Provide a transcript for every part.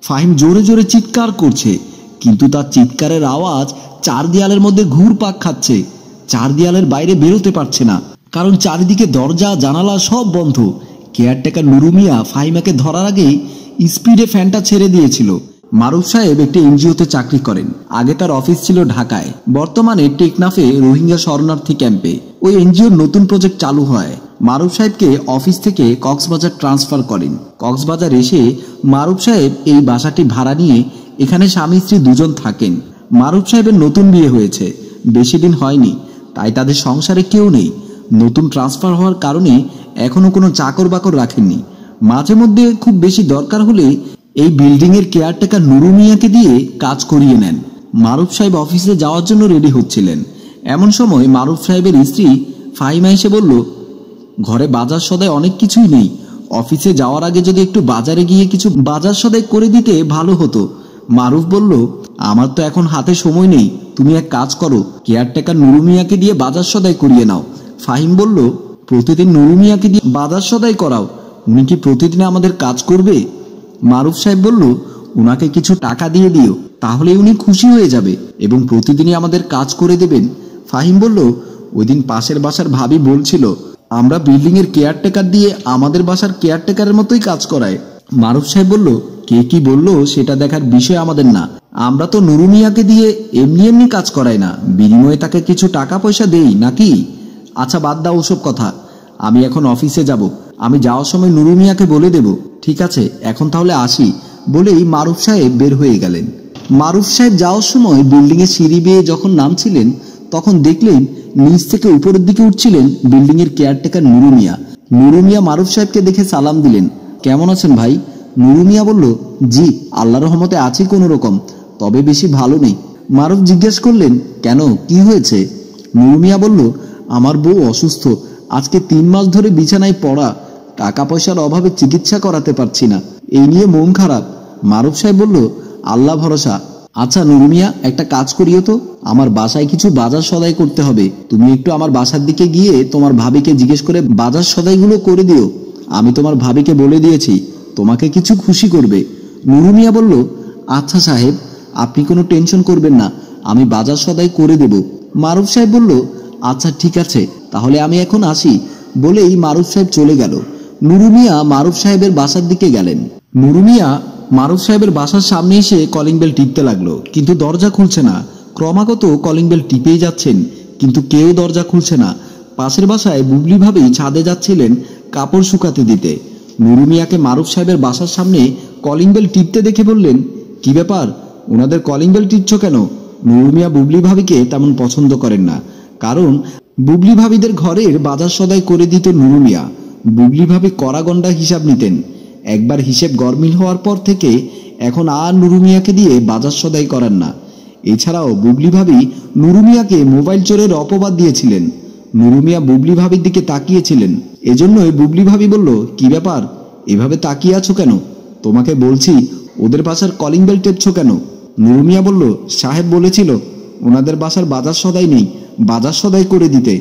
ফাহিম জোরে জোরে চিৎকার করছে, কিন্তু তার চিৎকারের আওয়াজ চার দেয়ালের মধ্যে ঘুরপাক খাচ্ছে। চার দেয়ালের বাইরে বেরোতে পারছে না, কারণ চারিদিকে দরজা জানালা সব বন্ধ। কেয়ারটেকার নুরু মিয়া ফাহিমাকে ধরার আগেই স্পিডে ফ্যানটা ছেড়ে দিয়েছিল। মারুফ সাহেব একটি এনজিওতে চাকরি করেন। আগে তার অফিস ছিল ঢাকায়, বর্তমানে টেকনাফে রোহিঙ্গা শরণার্থী ক্যাম্পে। ওই এনজিওর নতুন প্রজেক্ট চালু হয়। মারুফ সাহেবকে অফিস থেকে কক্সবাজার ট্রান্সফার করেন। কক্সবাজার এসে মারুফ সাহেব এই বাসাটি ভাড়া নিয়ে এখানে স্বামী স্ত্রী দুজন থাকেন। মারুফ সাহেবের নতুন বিয়ে হয়েছে, বেশি দিন হয়নি, তাই তাদের সংসারে কেউ নেই। নতুন ট্রান্সফার হওয়ার কারণে এখনো কোনো চাকর বাকর রাখেননি। মাঝে মধ্যে খুব বেশি দরকার হলে এই বিল্ডিং এর কেয়ারটেকার নুরু মিয়াকে দিয়ে কাজ করিয়ে নেন। মারুফ সাহেব অফিসে যাওয়ার জন্য রেডি হচ্ছিলেন, এমন সময় মারুফ সাহেবের স্ত্রী ফাহিমা এসে বলল, ঘরে বাজার সদাই অনেক কিছুই নেই, অফিসে যাওয়ার আগে যদি একটু বাজারে গিয়ে কিছু বাজার সদাই করে দিতে ভালো হতো। মারুফ বলল, আমার তো এখন হাতে সময় নেই, তুমি এক কাজ করো, কেয়ারটেকার নুরু মিয়াকে দিয়ে বাজার সদাই করিয়ে নাও। ফাহিম বলল, প্রতিদিন নুরু মিয়াকে দিয়ে বাজার সদাই করাও, উনি কি প্রতিদিন আমাদের কাজ করবে? মারুফ সাহেব বলল, উনাকে কিছু টাকা দিয়ে দিও, তাহলে উনি খুশি হয়ে যাবে এবং প্রতিদিনই আমাদের কাজ করে দেবেন। ফাহিম বলল, ওই দিন পাশের বাসার ভাবি বলছিল আমরা বিল্ডিং এর কেয়ারটেকার দিয়ে আমাদের বাসার কেয়ারটেকারের মতোই কাজ করায়। মারুফ সাহেব বলল, কে কি বলল সেটা দেখার বিষয় আমাদের না, আমরা তো নুরু মিয়াকে দিয়ে এমনি এমনি কাজ করাই না, বিনিময়ে তাকে কিছু টাকা পয়সা দেই নাকি? আচ্ছা বাদ দাও ওসব কথা, আমি এখন অফিসে যাব, আমি যাওয়ার সময় নুরু মিয়াকে বলে দেব। ঠিক আছে, এখন তাহলে আসি, বলেই মারুফ সাহেব বের হয়ে গেলেন। মারুফ সাহেব যাওয়ার সময় বিল্ডিং এর সিঁড়ি বেয়ে যখন নামছিলেন তখন দেখলেন নিচ থেকে উপরের দিকে উঠছিলেন বিল্ডিং এর কেয়ারটেকার নুরু মিয়া। নুরু মিয়া মারুফ সাহেবকে দেখে সালাম দিলেন, কেমন আছেন ভাই? নুরু মিয়া বলল, জি আল্লাহর রহমতে আছি কোনো রকম, তবে বেশি ভালো নেই। মারুফ জিজ্ঞেস করলেন, কেন, কি হয়েছে? নুরু মিয়া বলল, আমার বউ অসুস্থ, আজকে 3 মাস ধরে বিছানায় পড়া, টাকা পয়সার অভাবে চিকিৎসা করাতে পারছি না, এই নিয়ে মন খারাপ। মারুফ সাহেব বলল, আল্লাহ ভরসা। আচ্ছা নুরু মিয়া, একটা কাজ করিও তো, আমার বাসায় কিছু বাজার সদাই করতে হবে, তুমি একটু আমার বাসার দিকে গিয়ে তোমার ভাবিকে জিজ্ঞেস করে বাজার সদাইগুলো করে দিও, আমি তোমার ভাবিকে বলে দিয়েছি তোমাকে কিছু খুশি করবে। নুরু মিয়া বলল, আচ্ছা সাহেব, আপনি কোনো টেনশন করবেন না, আমি বাজার সদাই করে দেব। মারুফ সাহেব বলল, আচ্ছা ঠিক আছে, তাহলে আমি এখন আসি, বলেই মারুফ সাহেব চলে গেল। নুরু মিয়া মারুফ সাহেবের বাসার দিকে গেলেন। নুরু মিয়া মারুফ সাহেবের বাসার সামনে এসে কলিং বেল টিপতে লাগলো, কিন্তু দরজা খুলছে না। ক্রমাগত কলিং বেল টিপেই যাচ্ছেন, কিন্তু কেউ দরজা খুলছে না। পাশের বাসায় বুবলি ভাবি ছাদে যাচ্ছিলেন কাপড় শুকাতে দিতে। নুরু মিয়াকে মারুফ সাহেবের বাসার সামনে কলিং বেল টিপতে দেখে বললেন, কি ব্যাপার, ওনাদের কলিং বেল টিপছ কেন? নুরু মিয়া বুবলি ভাবিকে তেমন পছন্দ করেন না, কারণ বুবলি ভাবিদের ঘরের বাজার সদাই করে দিত নুরু মিয়া। বুবলি ভাবি কড়াগন্ডা হিসাব নিতেন। একবার হিসেব গরমিল হওয়ার পর থেকে এখন আর নুরু মিয়াকে দিয়ে বাজার সদাই করান না। এছাড়াও বুবলি ভাবি নুরু মিয়াকে মোবাইল চোরের অপবাদ দিয়েছিলেন। নুরু মিয়া বুবলি ভাবির দিকে তাকিয়েছিলেন, এজন্যই বুবলি ভাবি বলল, কি ব্যাপার, এভাবে তাকিয়ে আছো কেন? তোমাকে বলছি ওদের বাসার কলিং বেল টেপছো কেন? নুরু মিয়া বলল, সাহেব বলেছিল ওনাদের বাসার বাজার সদাই নেই, বাজার সদাই করে দিতে।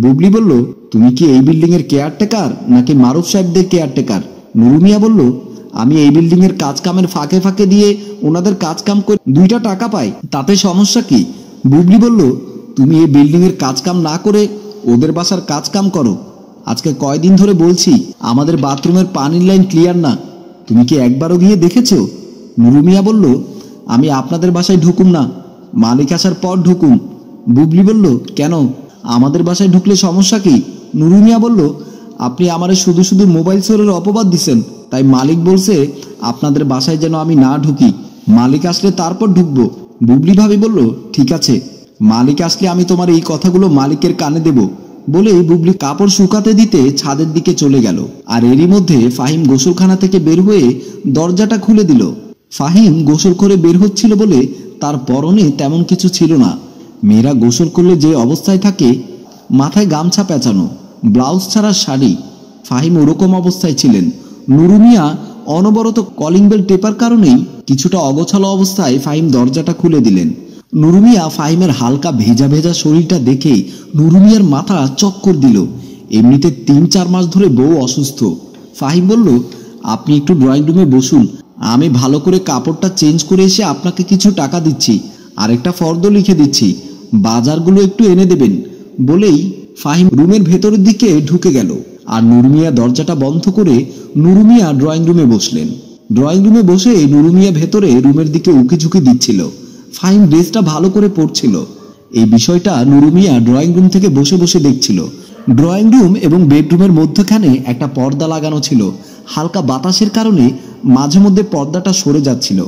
বুবলি বলল, তুমি কি এই বিল্ডিং এর কেয়ারটেকার নাকি মারুফ সাহেবদের কেয়ারটেকার? নুরু মিয়া বলল, আমি এই বিল্ডিং এর কাজ কামের ফাঁকে ফাঁকে দিয়ে ওনাদের কাজ কাম করে 2টা টাকা পাই, তাতে সমস্যা কি? বুবলি বলল, তুমি এই বিল্ডিং এর কাজ কাম না করে ওদের বাসার কাজ কাম করো। আজকে কয়দিন ধরে বলছি আমাদের বাথরুমের পানির লাইন ক্লিয়ার না, তুমি কি একবারও গিয়ে দেখেছো? নুরু মিয়া বলল, আমি আপনাদের বাসায় ঢুকুম না, মালিক আসার পর ঢুকুম। বুবলি বলল, কেন, আমাদের বাসায় ঢুকলে সমস্যা কি? নুরু মিয়া বলল, আপনি আমারে শুধু শুধু মোবাইল চোরের অপবাদ দিচ্ছেন, তাই মালিক বলছে আপনাদের বাসায় যেন আমি না ঢুকি, মালিক আসলে তারপর ঢুকবো। বুবলি ভাবি বলল, ঠিক আছে, মালিক আসলে আমি তোমার এই কথাগুলো মালিকের কানে দেব, বলে বুবলি কাপড় শুকাতে দিতে ছাদের দিকে চলে গেল। আর এরই মধ্যে ফাহিম গোসলখানা থেকে বের হয়ে দরজাটা খুলে দিল। ফাহিম গোসল করে বের হচ্ছিল বলে তার পরনে তেমন কিছু ছিল না। মেয়েরা গোসল করলে যে অবস্থায় থাকে, মাথায় গামছা পেঁচানো, ব্লাউজ ছাড়া শাড়ি, ফাহিম ওরকম অবস্থায় ছিলেন। নুরু মিয়া অনবরত কলিং বেল টেপার কারণেই কিছুটা অগোছালো অবস্থায় ফাহিম দরজাটা খুলে দিলেন। নুরু মিয়া ফাহিমের হালকা ভেজা ভেজা শরীরটা দেখে নুরু মিয়ার মাথা চক্কর দিল। এমনিতে 3-4 মাস ধরে বউ অসুস্থ। ফাহিম বলল, আপনি একটু ড্রয়িং রুমে বসুন, আমি ভালো করে কাপড়টা চেঞ্জ করে এসে আপনাকে কিছু টাকা দিচ্ছি, আরেকটা ফর্দ লিখে দিচ্ছি, বাজারগুলো একটু এনে দেবেন বলেই ফাহিম রুমের ভেতরের দিকে ঢুকে গেল। আর নূর মিয়া দরজাটা বন্ধ করে নূর মিয়া ড্রয়িং রুমে বসলেন। ড্রয়িং রুমে বসে নূর মিয়া ভেতরে রুমের দিকে উকি ঝুঁকি দিচ্ছিল। ফাহিম ড্রেসটা ভালো করে পরছিল। এই বিষয়টা নূর মিয়া ড্রয়িং রুম থেকে বসে বসে দেখছিল। ড্রয়িং রুম এবং বেডরুমের মধ্যখানে একটা পর্দা লাগানো ছিল। হালকা বাতাসের কারণে মাঝে মধ্যে পর্দাটা সরে যাচ্ছিল।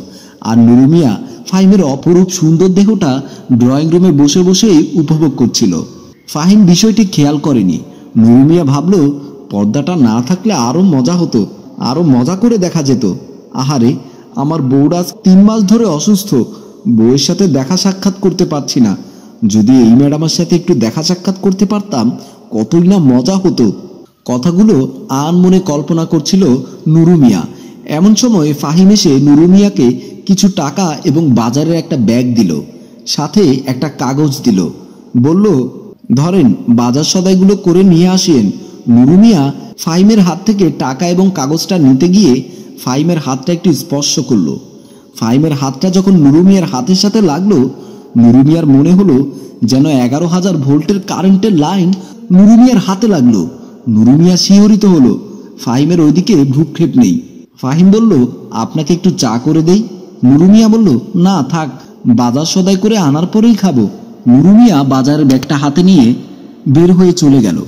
আর নূর মিয়া ফাহিমের অপরূপ সুন্দর দেহটা ড্রয়িং রুমে বসে বসেই উপভোগ করছিল। ফাহিম বিষয়টি খেয়াল করেনি। নূর মিয়া ভাবল, পর্দাটা না থাকলে আরো মজা হতো, আরো মজা করে দেখা যেত। আহারে, আমার বউরা 3 মাস ধরে অসুস্থ, বউয়ের সাথে দেখা সাক্ষাৎ করতে পারছি না। যদি এই ম্যাডামের সাথে একটু দেখা সাক্ষাৎ করতে পারতাম, কতই না মজা হতো। কথাগুলো আনমনে কল্পনা করছিল নূর মিয়া। এমন সময় ফাহিম এসে নূর মিয়াকে কিছু টাকা এবং বাজারের একটা ব্যাগ দিল, সাথে একটা কাগজ দিল। বলল, ধরেন, বাজার সদাইগুলো করে নিয়ে আসেন। নূর মিয়া ফাহিমের হাত থেকে টাকা এবং কাগজটা নিতে গিয়ে ফাহিমের হাতটা একটু স্পর্শ করলো। ফাহিমের হাতটা যখন নূর মিয়ার হাতের সাথে লাগলো, নূর মিয়ার মনে হলো যেন 11,000 ভোল্টের কারেন্টের লাইন নূর মিয়ার হাতে লাগলো। নূর মিয়া শিহরিত হলো। ফাহিমের ওইদিকে ভ্রুক্ষেপ নেই। ফাহিম বলল, আপনাকে একটু চা করে দেই? নূর মিয়া বলল, না থাক, বাজার সদাই করে আনার পরেই খাবো। নূর মিয়া বাজারের ব্যাগটা হাতে নিয়ে বের হয়ে চলে গেল।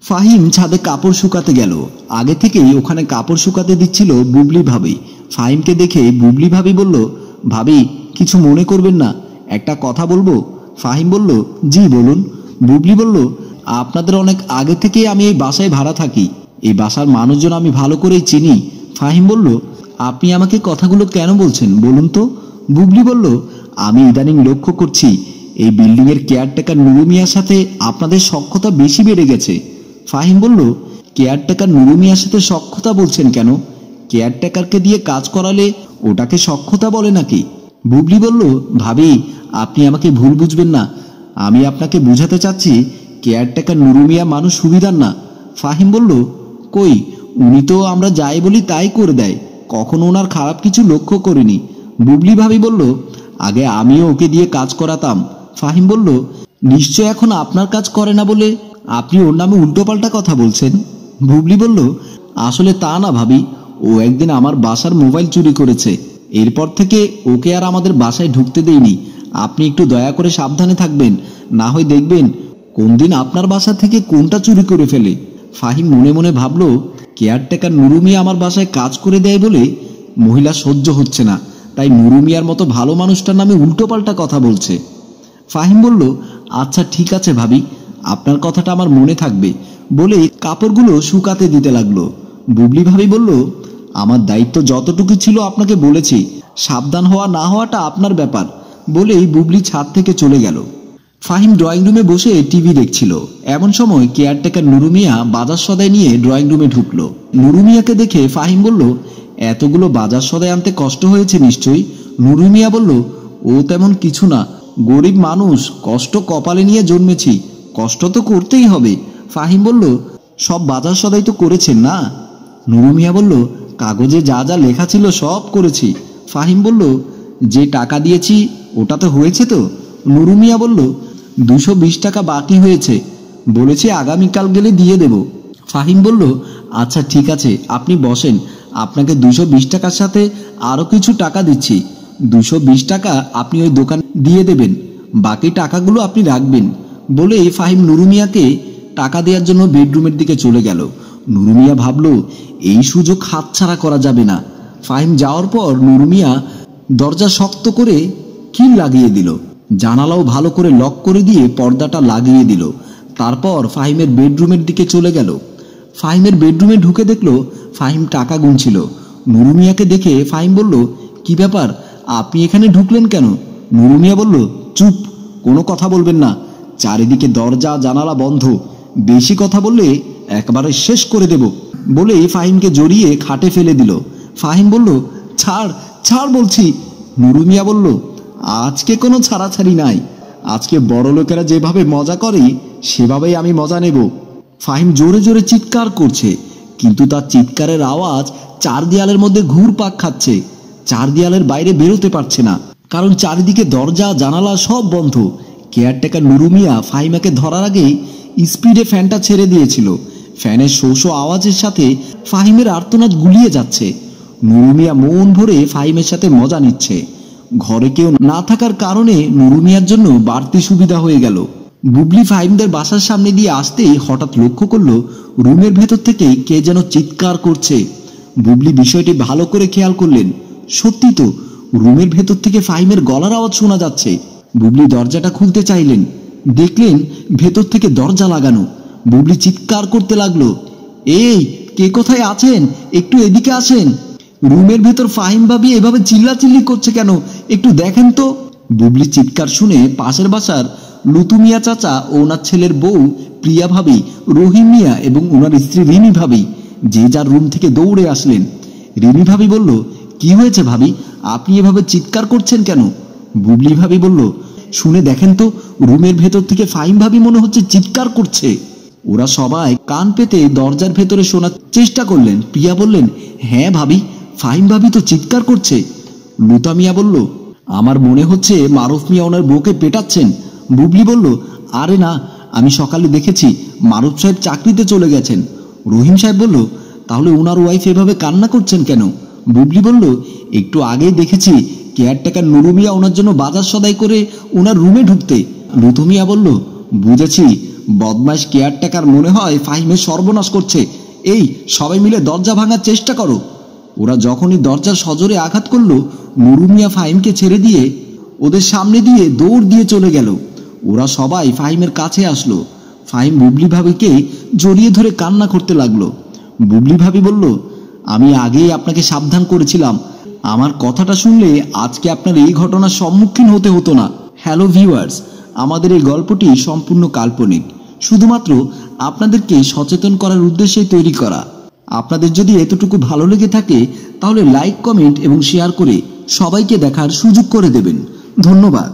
ফাহিম ছাদে কাপড় শুকাতে গেল। আগে থেকেই ওখানে কাপড় শুকাতে দিচ্ছিল বুবলি ভাবি। ফাহিমকে দেখে বুবলি ভাবি বলল, ভাবি, কিছু মনে করবেন না, একটা কথা বলবো? ফাহিম বলল, জি বলুন। বুবলি বলল, আপনাদের অনেক আগে থেকেই আমি এই বাসায় ভাড়া থাকি। এই বাসার মানুষজন আমি ভালো করেই চিনি। ফাহিম বলল, আপনি আমাকে কথাগুলো কেন বলছেন বলুন তো? বুবলি বলল, আমি ইদানিং লক্ষ্য করছি এই বিল্ডিং এর কেয়ারটেকার নূর মিয়ার সাথে আপনাদের সখ্যতা বেশি বেড়ে গেছে। ফাহিম বলল, কেয়ারটেকার নূর মিয়ার সাথে সখ্যতা বলছেন কেন? কেয়ারটেকারকে দিয়ে কাজ করালে ওটাকে সখ্যতা বলে নাকি? বুবলি বলল, ভাবি, আপনি আমাকে ভুল বুঝবেন না, আমি আপনাকে বুঝাতে চাচ্ছি কেয়ারটেকার নূর মিয়া মানুষ সুবিধার না। ফাহিম বলল, কই, উনি তো আমরা যাই বলি তাই করে দেয়, কখনো ওনার খারাপ কিছু লক্ষ্য করিনি। বুবলি ভাবি বলল, আগে আমিও ওকে দিয়ে কাজ করাতাম। ফাহিম বলল, নিশ্চয় এখন আপনার কাজ করে না বলে আপনি ওর নামে উল্টোপাল্টা কথা বলছেন। বুবলি বলল, আসলে তা না ভাবি, ও একদিন আমার বাসার মোবাইল চুরি করেছে। এরপর থেকে ওকে আর আমাদের বাসায় ঢুকতে দেইনি। আপনি একটু দয়া করে সাবধানে থাকবেন, না হয় দেখবেন কোন দিন আপনার বাসা থেকে কোনটা চুরি করে ফেলে। ফাহিম মনে মনে ভাবল, কেয়ারটেকার নূর মিয়া আমার বাসায় কাজ করে দেয় বলে মহিলা সহ্য হচ্ছে না, তাই নূর মিয়ার মতো ভালো মানুষটার নামে উল্টোপাল্টা কথা বলছে। ফাহিম বলল, আচ্ছা ঠিক আছে ভাবি, আপনার কথাটা আমার মনে থাকবে বলে কাপড়গুলো শুকাতে দিতে লাগলো। বুবলি ভাবি বলল, আমার দায়িত্ব যতটুকু ছিল আপনাকে বলেছি, সাবধান হওয়া না হওয়াটা আপনার ব্যাপার বলেই বুবলি ছাদ থেকে চলে গেল। ফাহিম ড্রয়িং রুমে বসে টিভি দেখছিল। এমন সময় কেয়ারটেকার নূর মিয়া বাজার সদাই নিয়ে ড্রয়িং রুমে ঢুকলো। নূর মিয়াকে দেখে ফাহিম বলল, এতগুলো বাজার সদাই আনতে কষ্ট হয়েছে নিশ্চয়ই? নূর মিয়া বলল, ও তেমন কিছু না, গরিব মানুষ, কষ্ট কপালে নিয়ে জন্মেছি, কষ্ট তো করতেই হবে। ফাহিম বলল, সব বাজার সদাই তো করেছেন না? নূর মিয়া বলল, কাগজে যা যা লেখা ছিল সব করেছি। ফাহিম বলল, যে টাকা দিয়েছি ওটা তো হয়েছে তো? নূর মিয়া বলল, 220 টাকা বাকি হয়েছে, বলেছে আগামীকাল গেলে দিয়ে দেব। ফাহিম বলল, আচ্ছা ঠিক আছে, আপনি বসেন, আপনাকে 220 টাকার সাথে আরো কিছু টাকা দিচ্ছি। 220 টাকা আপনি ওই দোকান দিয়ে দেবেন, বাকি টাকাগুলো আপনি রাখবেন বলে ফাহিম নূর মিয়াকে টাকা দেওয়ার জন্য বেডরুমের দিকে চলে গেল। নূর মিয়া ভাবল, এই সুযোগ হাতছাড়া করা যাবে না। ফাহিম যাওয়ার পর নূর মিয়া দরজা শক্ত করে কিল লাগিয়ে দিল, জানালাও ভালো করে লক করে দিয়ে পর্দাটা লাগিয়ে দিল। তারপর ফাহিমের বেডরুমের দিকে চলে গেল। ফাহিমের বেডরুমে ঢুকে দেখলো ফাহিম টাকা গুনছিল। নূর মিয়াকে দেখে ফাহিম বলল, কি ব্যাপার, আপনি এখানে ঢুকলেন কেন? নূর মিয়া বলল, চুপ, কোনো কথা বলবেন না, চারিদিকে দরজা জানালা বন্ধ, বেশি কথা বললে একবারে শেষ করে দেব বলে ফাহিমকে জড়িয়ে খাটে ফেলে দিল। ফাহিম বলল, ছাড় ছাড় বলছি। নূর মিয়া বলল, আজকে কোনো ছাড়াছাড়ি নাই, আজকে বড় লোকেরা যেভাবে মজা করে সেভাবেই আমি মজা নেব। ফাহিম জোরে জোরে চিৎকার করছে, কিন্তু তার চিৎকারের আওয়াজ চার দেয়ালের মধ্যে ঘুরপাক খাচ্ছে। চার দেয়ালের বাইরে বেরোতে পারছে না, কারণ চারিদিকে দরজা জানালা সব বন্ধ। কেয়ারটেকার নুরু মিয়া ফাহিমাকে ধরার আগেই স্পিডে ফ্যানটা ছেড়ে দিয়েছিল। ফ্যানের শো শো আওয়াজের সাথে ফাহিমের আর্তনাদ গুলিয়ে যাচ্ছে। নুরু মিয়া মন ভরে ফাহিমের সাথে মজা নিচ্ছে। ঘরে কেউ না থাকার কারণে নুরু মিয়ার জন্য বাড়তি সুবিধা হয়ে গেল। বুবলি ফাহিমদের বাসার সামনে দিয়ে আসতেই হঠাৎ লক্ষ্য করলো রুমের ভেতর থেকে কে যেন চিৎকার করছে। বুবলি বিষয়টি ভালো করে খেয়াল করলেন। সত্যি তো, রুমের ভেতর থেকে ফাহিমের গলার আওয়াজ শোনা যাচ্ছে। বুবলি দরজাটা খুলতে চাইলেন, দেখলেন ভেতর থেকে দরজা লাগানো। বুবলি চিৎকার করতে লাগলো, এই কে কোথায় আছেন, একটু এদিকে আসেন। রুমের ভেতর ফাহিম ভাবি এভাবে চিল্লাচিল্লি করছে কেন, একটু দেখেন তো। বুবলি চিৎকার শুনে পাশের বাসার লুতু মিয়া চাচা ও ওনার ছেলের বউ প্রিয়া ভাবি, রহিম মিয়া এবং ওনার স্ত্রী রিমি ভাবি যে যার রুম থেকে দৌড়ে আসলেন। রিমি ভাবি বলল, কি হয়েছে ভাবি, আপনি এভাবে চিৎকার করছেন কেন? বুবলি ভাবি বলল, শুনে দেখেন তো, রুমের ভেতর থেকে ফাহিম ভাবি মনে হচ্ছে চিৎকার করছে। ওরা সবাই কান পেতে দরজার ভেতরে শোনার চেষ্টা করলেন। প্রিয়া বললেন, হ্যাঁ ভাবি, ফাহিম ভাবি তো চিৎকার করছে। লুতা মিয়া বলল, আমার মনে হচ্ছে মারুফ মিয়া ওনার বউকে পেটাচ্ছেন। বুবলি বলল, আরে না, আমি সকালে দেখেছি মারুফ সাহেব চাকরিতে চলে গেছেন। রহিম সাহেব বলল, তাহলে ওনার ওয়াইফ এভাবে কান্না করছেন কেন? বুবলি বলল, একটু আগেই দেখেছি কেয়ারটেকার নুরু মিয়া ওনার জন্য বাজার সদাই করে ওনার রুমে ঢুকতে। লুতু মিয়া বলল, বুঝেছি, বদমাইশ কেয়ারটেকার মনে হয় ফাহিমের সর্বনাশ করছে। এই সবাই মিলে দরজা ভাঙার চেষ্টা করো। ওরা যখনই দরজার সজোরে আঘাত করলো, নুরু মিয়া ফাহিমকে ছেড়ে দিয়ে ওদের সামনে দিয়ে দৌড় দিয়ে চলে গেল। ওরা সবাই ফাহিমের কাছে আসলো। ফাহিম বুবলি ভাবিকে জড়িয়ে ধরে কান্না করতে লাগলো। বুবলি ভাবি বলল, আমি আগেই আপনাকে সাবধান করেছিলাম, আমার কথাটা শুনলে আজকে আপনার এই ঘটনার সম্মুখীন হতে হতো না। হ্যালো ভিউয়ার্স, আমাদের এই গল্পটি সম্পূর্ণ কাল্পনিক, শুধুমাত্র আপনাদেরকে সচেতন করার উদ্দেশ্যেই তৈরি করা। আপনাদের যদি এতটুকু ভালো লেগে থাকে তাহলে লাইক, কমেন্ট এবং শেয়ার করে সবাইকে দেখার সুযোগ করে দেবেন। ধন্যবাদ।